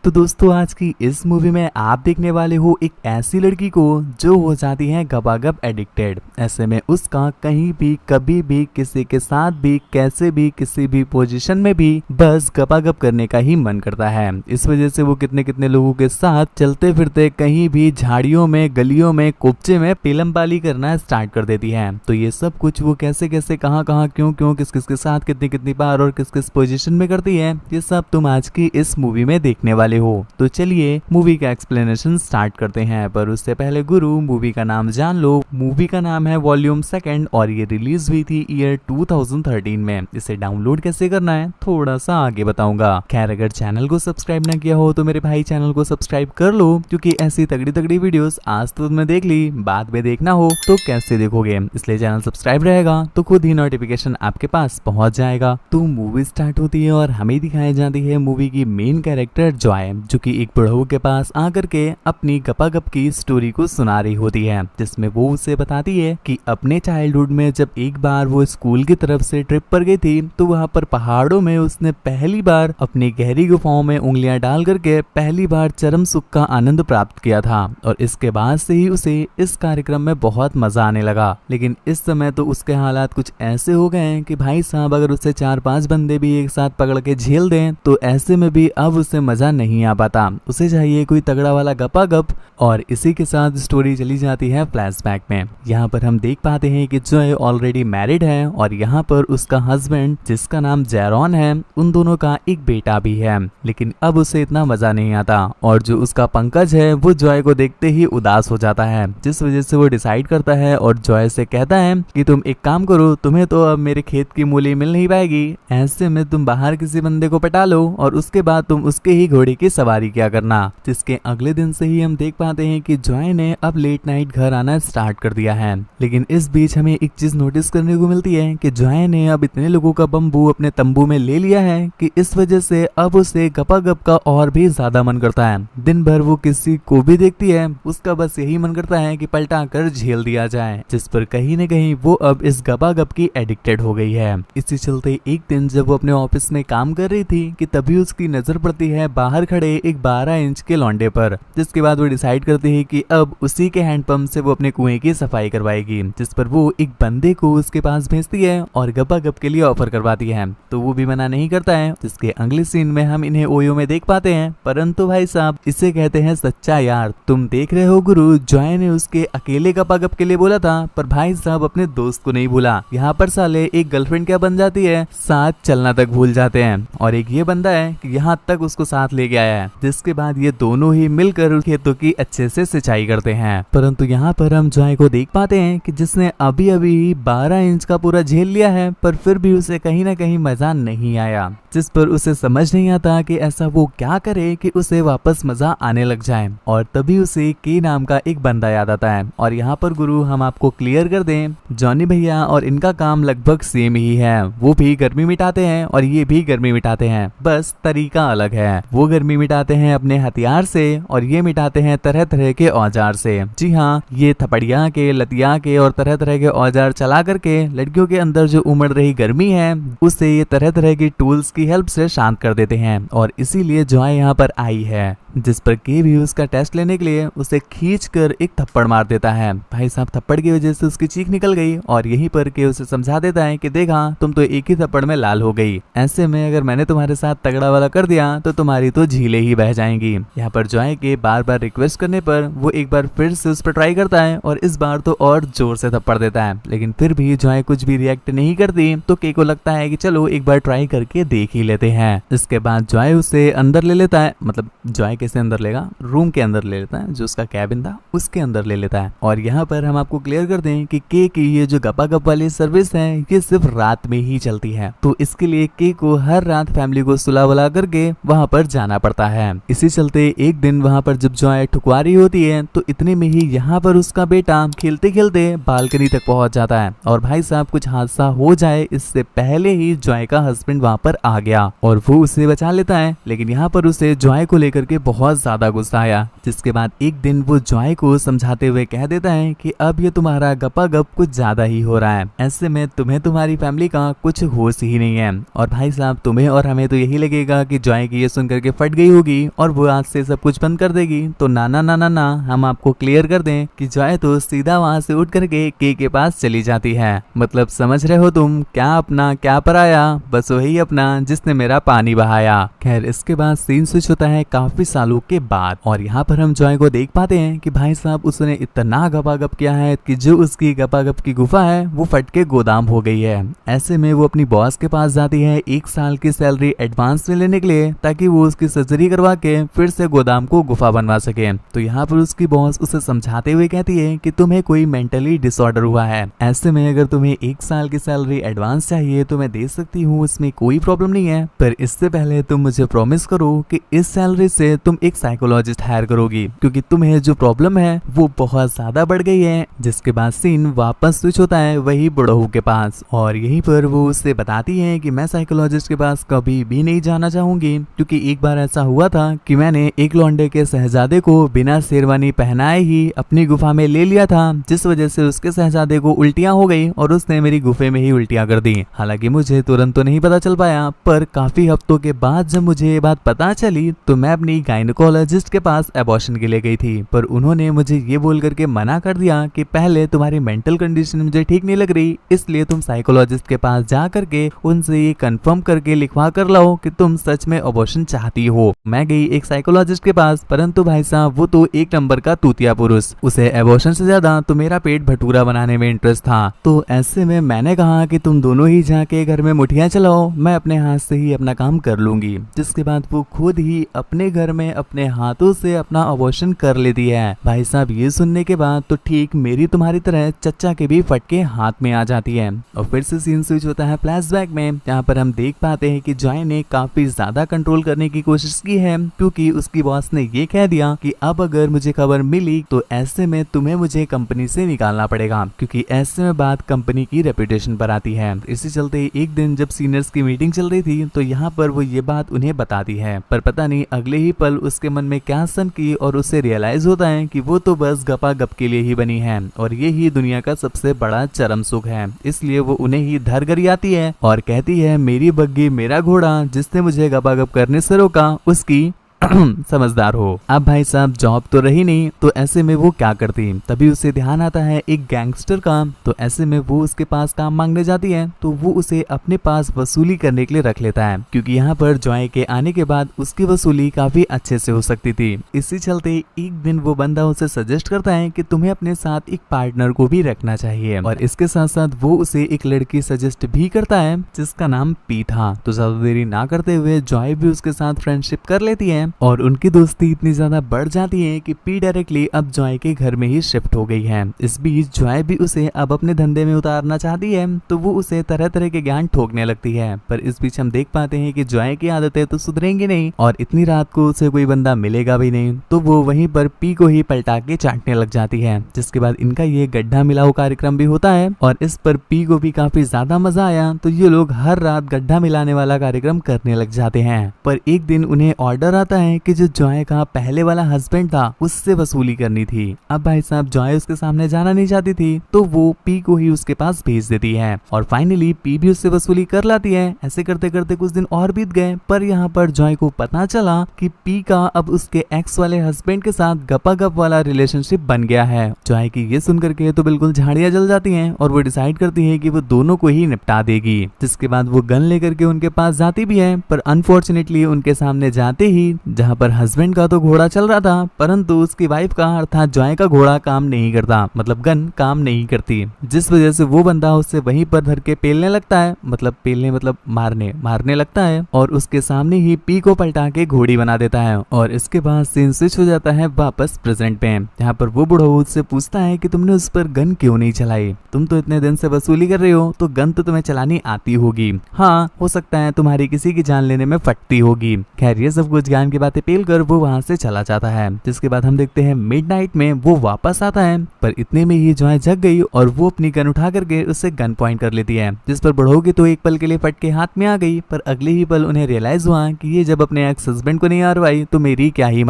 तो दोस्तों आज की इस मूवी में आप देखने वाले हो एक ऐसी लड़की को जो हो जाती है गपागप एडिक्टेड। ऐसे में उसका कहीं भी कभी भी किसी के साथ भी कैसे भी किसी भी पोजीशन में भी बस गपागप करने का ही मन करता है। इस वजह से वो कितने कितने लोगों के साथ चलते फिरते कहीं भी झाड़ियों में गलियों में कोपचे में पेलम पाली करना स्टार्ट कर देती है। तो ये सब कुछ वो कैसे कैसे कहाँ कहाँ क्यों क्यों किस किस के साथ कितनी कितनी बार और किस किस पोजीशन में करती है, ये सब तुम आज की इस मूवी में देखने वाले हो। तो चलिए मूवी का एक्सप्लेनेशन स्टार्ट करते हैं, पर उससे पहले गुरु मूवी का नाम जान लो। मूवी का नाम है वॉल्यूम सेकंड और ये रिलीज हुई थी ईयर 2013 में। इसे डाउनलोड कैसे करना है थोड़ा सा आगे बताऊंगा। खैर अगर चैनल को सब्सक्राइब ना किया हो तो मेरे भाई चैनल को सब्सक्राइब कर लो, क्योंकि ऐसी तगड़ी तगड़ी वीडियोस आज तो तुमने देख ली, बाद में देखना हो तो कैसे देखोगे, इसलिए चैनल सब्सक्राइब रहेगा तो खुद ही नोटिफिकेशन आपके पास पहुंच जाएगा। तो मूवी स्टार्ट होती है और हमें दिखाई जाती है मूवी की मेन कैरेक्टर जॉय, जो कि एक बुढ़ऊ के पास आकर के अपनी गपागप की स्टोरी को सुना रही होती है, जिसमें वो उसे बताती है कि अपने चाइल्डहुड में जब एक बार वो स्कूल की तरफ से ट्रिप पर गई थी तो वहाँ पर पहाड़ों में उसने पहली बार अपनी गहरी गुफाओं में उंगलियां डाल करके पहली बार चरम सुख का आनंद प्राप्त किया था। और इसके बाद से ही उसे इस कार्यक्रम में बहुत मजा आने लगा। लेकिन इस समय तो उसके हालात कुछ ऐसे हो गए हैं कि भाई साहब अगर उसे 4-5 बंदे भी एक साथ पकड़ के झेल दें तो ऐसे में भी अब उसे मजा नहीं आ पाता, उसे चाहिए कोई तगड़ा वाला गपागप। और इसी के साथ स्टोरी चली जाती है फ्लैशबैक में। यहाँ पर हम देख पाते हैं कि जॉय ऑलरेडी मैरिड है और यहाँ पर उसका हस्बैंड जिसका नाम जैरॉन है, उन दोनों का एक बेटा भी है। लेकिन अब उसे इतना मजा नहीं आता और जो उसका पंकज है वो जॉय को देखते ही उदास हो जाता है, जिस वजह से वो डिसाइड करता है और जॉय से कहता है कि तुम एक काम करो, तुम्हें तो अब मेरे खेत की मूली मिल नहीं पाएगी, ऐसे में तुम बाहर किसी बंदे को पटा लो और उसके बाद तुम उसके ही घोड़े की सवारी किया करना। जिसके अगले दिन से ही हम देख पाते हैं कि जॉय ने अब लेट नाइट घर आना स्टार्ट कर दिया है। लेकिन इस बीच हमें एक चीज नोटिस करने को मिलती है कि जॉय ने अब इतने लोगों का बम्बू अपने तंबू में ले लिया है कि इस वजह से अब उसे गपागप का और भी ज्यादा मन करता है। दिन भर वो किसी को भी देखती है उसका बस यही मन करता है कि पलटा कर झेल दिया जाए, जिस पर कहीं न कहीं वो अब इस गपागप की एडिक्टेड हो गई है। इसी चलते एक दिन जब वो अपने ऑफिस में काम कर रही थी कि तभी उसकी नजर पड़ती है बाहर खड़े एक 12 इंच के लौंडे पर, जिसके बाद वो डिसाइड करती है कि अब उसी के हैंडपंप से वो अपने कुएं की सफाई करवाएगी। जिस पर वो एक बंदे को उसके पास भेजती है और गपागप के लिए ऑफर करवाती है, तो वो भी मना नहीं करता है। जिसके अगले सीन में हम इन्हें ओयो में देख पाते हैं, परंतु भाई साहब इसे कहते हैं सच्चा यार। तुम देख रहे हो गुरु, जॉय ने उसके अकेले गपागप के लिए बोला था, पर भाई साहब अपने दोस्त को नहीं भूला। यहाँ पर साले एक गर्लफ्रेंड क्या बन जाती है, साथ चलना तक भूल जाते हैं। और एक ये बंदा है कि यहाँ तक उसको साथ लेके आया है, जिसके बाद ये दोनों ही मिलकर खेतों की अच्छे से सिंचाई करते हैं। परंतु यहाँ पर हम जॉय को देख पाते हैं कि जिसने अभी अभी 12 इंच का पूरा झेल लिया है, पर फिर भी उसे कहीं ना कहीं मजा नहीं आया, जिस पर उसे समझ नहीं आता कि ऐसा वो क्या करे कि उसे वापस मजा आने लग जाए। और तभी उसे के नाम का एक बंदा याद आता है। और यहाँ पर गुरु हम आपको क्लियर कर दें, जॉनी भैया और इनका काम लगभग सेम ही है। वो भी गर्मी मिटाते हैं और ये भी गर्मी मिटाते हैं, बस तरीका अलग है। वो गर्मी मिटाते हैं अपने हथियार से और ये मिटाते हैं तरह तरह के औजार से। जी हाँ, ये थपड़िया के, लतिया के और तरह तरह के औजार चला करके लड़कियों के अंदर जो उमड़ रही गर्मी है उसे ये तरह तरह की टूल्स की हेल्प से शांत कर देते हैं। और इसीलिए जॉय यहाँ पर आई है, जिस पर के भी उसका टेस्ट लेने के लिए उसे खींचकर एक थप्पड़ मार देता है। भाई साहब थप्पड़ की वजह से उसकी चीख निकल गई और यहीं पर के उसे समझा देता है कि देखा तुम तो एक ही थप्पड़ में लाल हो गई, ऐसे में अगर मैंने तुम्हारे साथ तगड़ा वाला कर दिया तो तुम्हारी तो झीलें ही बह जाएंगी। यहाँ पर जॉय के बार बार रिक्वेस्ट करने पर वो एक बार फिर से उस पर ट्राई करता है और इस बार तो और जोर से थप्पड़ देता है। लेकिन फिर भी जॉय कुछ भी रिएक्ट नहीं करती, तो के को लगता है कि चलो एक बार ट्राई करके देख ही लेते हैं। इसके बाद जॉय उसे अंदर ले लेता है, मतलब जॉय कैसे अंदर लेगा, रूम के अंदर ले लेता है, जो उसका कैबिन था उसके अंदर ले लेता है। और यहाँ पर हम आपको क्लियर कर दें कि के की ये जो गपागप वाली सर्विस है ये सिर्फ रात में ही चलती है, तो इसके लिए के को हर रात फैमिली को सुला बुला करके वहाँ पर जाना पड़ता है। इसी चलते एक दिन वहाँ पर जब जॉय ठुकवारी होती है तो इतने में ही यहाँ पर उसका बेटा खेलते खेलते बालकनी तक पहुंच जाता है। और भाई साहब कुछ हादसा हो जाए इससे पहले ही जॉय का हस्बैंड वहाँ पर आ गया और वो उसे बचा लेता है। लेकिन यहाँ पर उसे जॉय को लेकर के बहुत ज्यादा गुस्सा आया, जिसके बाद एक दिन वो जॉय को समझाते हुए कह देता है कि अब ये तुम्हारा गपागप कुछ ज्यादा ही हो रहा है, ऐसे में तुम्हें तुम्हारी फैमिली का कुछ होश ही नहीं है। और भाई साहब तुम्हें और हमें तो यही लगेगा कि जॉय की ये सुनकर के फट फट गई होगी और वो आज से सब कुछ बंद कर देगी। तो ना हम आपको क्लियर कर दें कि जॉय तो सीधा वहां से उठ करके के पास चली जाती है। मतलब समझ रहे हो तुम, क्या अपना क्या पराया, बस वही अपना जिसने मेरा पानी बहाया। खैर इसके बाद सीन स्विच होता है काफी सालों के बाद और यहाँ पर हम जॉय को देख पाते हैं कि भाई साहब उसने इतना गपागप किया है कि जो उसकी गपागप की गुफा है वो फट के गोदाम हो गई है। ऐसे में वो अपनी बॉस के पास जाती है 1 साल की सैलरी एडवांस में लेने के लिए ताकि वो उसकी सर्जरी करवा के फिर से गोदाम को गुफा बनवा सके। तो यहाँ पर उसकी बॉस उसे समझाते हुए कहती है कि तुम्हें कोई मेंटली डिसऑर्डर हुआ है, ऐसे में अगर तुम्हें 1 साल की सैलरी एडवांस चाहिए तो मैं दे सकती हूँ, इसमें कोई प्रॉब्लम नहीं है, पर इससे पहले तुम मुझे प्रॉमिस करो कि इस सैलरी से तुम एक साइकोलॉजिस्ट हायर करोगी क्योंकि तुम्हें जो प्रॉब्लम है वो बहुत ज्यादा बढ़ गई है। जिसके बाद सीन वापस स्विच होता है वही बुढ़ऊ के पास और यहीं पर वो उससे बताती है कि मैं साइकोलॉजिस्ट के पास कभी भी नहीं जाना चाहूंगी क्योंकि एक बार ऐसा हुआ था कि मैंने एक लौंडे के शहजादे को बिना शेरवानी पहनाए ही अपनी गुफा में ले लिया था, जिस वजह से उसके शहजादे को उल्टियां हो गई और उसने मेरी गुफे में ही उल्टियां कर दी। हालांकि मुझे तुरंत तो नहीं पता चल पाया, पर काफी हफ्तों के बाद जब मुझे ये बात पता चली तो मैं अपनी गायनेकोलॉजिस्ट के पास एबॉर्शन के लिए गई थी, पर उन्होंने मुझे ये बोल करके मना कर दिया कि पहले तुम्हारी मेंटल कंडीशन मुझे ठीक नहीं लग रही, इसलिए तुम साइकोलॉजिस्ट के पास जा करके उनसे ये कंफर्म करके लिखवा कर लाओ कि तुम सच में एबॉर्शन चाहती हो। मैं गई एक साइकोलॉजिस्ट के पास, परंतु भाई साहब वो तो एक नंबर का तूतिया पुरुष, उसे एबॉर्शन से ज्यादा तो मेरा पेट भटूरा बनाने में इंटरेस्ट था। तो ऐसे में मैंने कहा कि तुम दोनों ही जाके घर में मुठियां चलाओ, मैं अपने हाथ से ही अपना काम कर लूंगी। जिसके बाद वो खुद ही अपने घर में अपने हाथों से अपना एबॉर्शन कर लेती है। भाई साहब ये सुनने के बाद तो ठीक मेरी तुम्हारी तरह चच्चा के भी फटके हाथ में आ जाती है। और फिर से सीन स्विच होता है फ्लैशबैक में, यहाँ पर हम देख पाते हैं कि जॉय ने काफी ज्यादा कंट्रोल करने की कोशिश की है क्योंकि उसकी बॉस ने ये कह दिया कि अब अगर मुझे खबर मिली तो ऐसे में तुम्हें मुझे कंपनी से निकालना पड़ेगा, क्योंकि ऐसे में बात कंपनी की रेपुटेशन पर आती है। इसी चलते एक दिन जब सीनियर्स की मीटिंग चल रही थी तो यहाँ पर वो ये बात उन्हें बताती है, पर पता नहीं अगले ही पल उसके मन में क्या सन की और उसे रियलाइज होता है कि वो तो बस गपा गप के लिए ही बनी है और ये ही दुनिया का सबसे बड़ा चरम सुख है। इसलिए वो उन्हें ही धर कर आती है और कहती है मेरी बग्गी मेरा घोड़ा, जिसने मुझे गपा गप करने से रोका उसकी समझदार हो। अब भाई साहब जॉब तो रही नहीं, तो ऐसे में वो क्या करती, तभी उसे ध्यान आता है एक गैंगस्टर का। तो ऐसे में वो उसके पास काम मांगने जाती है तो वो उसे अपने पास वसूली करने के लिए रख लेता है, क्योंकि यहाँ पर जॉय के आने के बाद उसकी वसूली काफी अच्छे से हो सकती थी। इसी चलते एक दिन वो बंदा उसे सजेस्ट करता है कि तुम्हें अपने साथ एक पार्टनर को भी रखना चाहिए, और इसके साथ साथ वो उसे एक लड़की सजेस्ट भी करता है जिसका नाम पी था। तो ज्यादा देरी ना करते हुए जॉय भी उसके साथ फ्रेंडशिप कर लेती है और उनकी दोस्ती इतनी ज्यादा बढ़ जाती है कि पी डायरेक्टली अब जॉय के घर में ही शिफ्ट हो गई है। इस बीच जॉय भी उसे अब अपने धंधे में उतारना चाहती है तो वो उसे तरह तरह के ज्ञान ठोकने लगती है, पर इस बीच हम देख पाते हैं कि जॉय की आदतें तो सुधरेंगी नहीं और इतनी रात को उसे कोई बंदा मिलेगा भी नहीं, तो वो वहीं पर पी को ही पलटा के चाटने लग जाती है। जिसके बाद इनका ये गड्ढा मिलाओ कार्यक्रम भी होता है और इस पर पी को भी काफी ज्यादा मजा आया, तो ये लोग हर रात गड्ढा मिलाने वाला कार्यक्रम करने लग जाते हैं। पर एक दिन उन्हें ऑर्डर आता है कि जो जॉय का पहले वाला हस्बैंड था उससे वसूली करनी थी। अब भाई साहब जॉय उसके सामने जाना नहीं चाहती थी तो वो पी को ही उसके पास भेज देती है और फाइनली पी भी उससे वसूली कर लाती है। ऐसे करते करते कुछ दिन और बीत गए, पर यहाँ पर जॉय को पता चला कि पी का अब उसके एक्स वाले हस्बैंड के साथ गपागप वाला रिलेशनशिप बन गया है। जॉय की ये सुन करके तो बिल्कुल झाड़ियां जल जाती हैं और वो डिसाइड करती है कि वो दोनों को ही निपटा देगी। जिसके बाद वो गन लेकर के उनके पास जाती भी है, पर अनफॉर्चुनेटली उनके सामने जाते ही जहाँ पर हस्बैंड का तो घोड़ा चल रहा था परंतु उसकी वाइफ का अर्थात जॉय का घोड़ा काम नहीं करता, मतलब गन काम नहीं करती, जिस वजह से वो बंदा उससे वहीं पर धर के पेलने लगता है, मतलब मारने लगता है और उसके सामने ही पी को पलटा के घोड़ी बना देता है। और इसके बाद सीन स्विच हो जाता है वापस प्रेजेंट पे, यहाँ पर वो बुढ़ा उससे पूछता है कि तुमने उस पर गन क्यों नहीं चलाई, तुम तो इतने दिन से वसूली कर रहे हो तो गन तो तुम्हें चलानी आती होगी, हाँ हो सकता है तुम्हारी किसी की जान लेने में फटती होगी। खैर ये सब कुछ ज्ञान की बातें पेल कर वो वहां से चला जाता है। जिसके बाद हम देखते हैं मिडनाइट में वो वापस आता है, पर इतने में ही जॉय जग गई और वो अपनी गन उठा करके उससे गन पॉइंट कर लेती है, जिस पर बुढ़ऊ की तो एक पल के लिए फटके हाथ में आ गई, पर अगले ही पल उन्हें रियलाइज हुआ कि ये जब अपने एक्स हस्बैंड को नहीं मारवाई तो मेरी क्या ही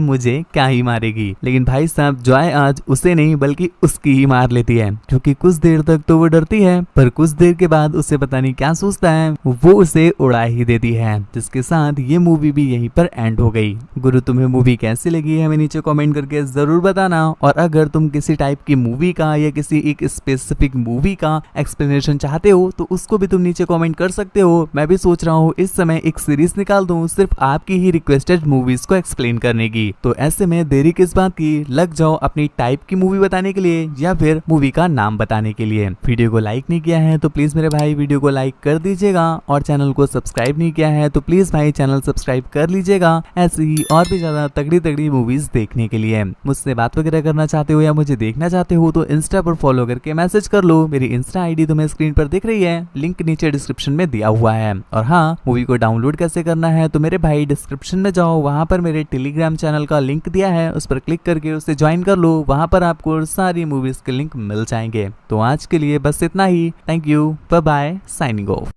मुझे क्या ही मारेगी। लेकिन भाई साहब जॉय आज उसे नहीं बल्कि उसकी ही मार लेती है, क्योंकि कुछ देर तक तो वो डरती है पर कुछ देर के बाद उसे पता नहीं क्या सोचता है वो उसे उड़ा ही देती है। जिसके साथ ये मूवी भी यहीं पर एंड हो गई। गुरु तुम्हें मूवी कैसी लगी हमें नीचे कमेंट करके जरूर बताना, और अगर तुम किसी टाइप की मूवी का या किसी एक स्पेसिफिक मूवी का एक्सप्लेनेशन चाहते हो तो उसको भी तुम नीचे कमेंट कर सकते हो। मैं भी सोच रहा हूँ इस समय एक सीरीज निकाल दूं सिर्फ आपकी ही रिक्वेस्टेड मूवीज को एक्सप्लेन करने की। तो ऐसे में देरी किस बात की, लग जाओ अपनी टाइप की मूवी बताने के लिए या फिर मूवी का नाम बताने के लिए। वीडियो को लाइक नहीं किया है तो प्लीज मेरे भाई वीडियो को लाइक कर दीजिएगा, और चैनल को सब्सक्राइब नहीं किया है तो प्लीज भाई चैनल सब्सक्राइब कर लीजिएगा ऐसी ही और भी ज्यादा तगड़ी तगड़ी मूवीज देखने के लिए। मुझसे बात वगैरह करना चाहते हो या मुझे देखना चाहते हो तो इंस्टा पर फॉलो करके मैसेज कर लो। मेरी इंस्टा आईडी तुम्हें स्क्रीन पर दिख रही है, लिंक नीचे डिस्क्रिप्शन में दिया हुआ है। और हाँ, मूवी को डाउनलोड कैसे करना है तो मेरे भाई डिस्क्रिप्शन में जाओ, वहां पर मेरे टेलीग्राम चैनल का लिंक दिया है, उस पर क्लिक करके उसे ज्वाइन कर लो। वहां पर आपको सारी मूवीज के लिंक मिल जाएंगे। तो आज के लिए बस इतना ही। Thank you, bye bye, signing of.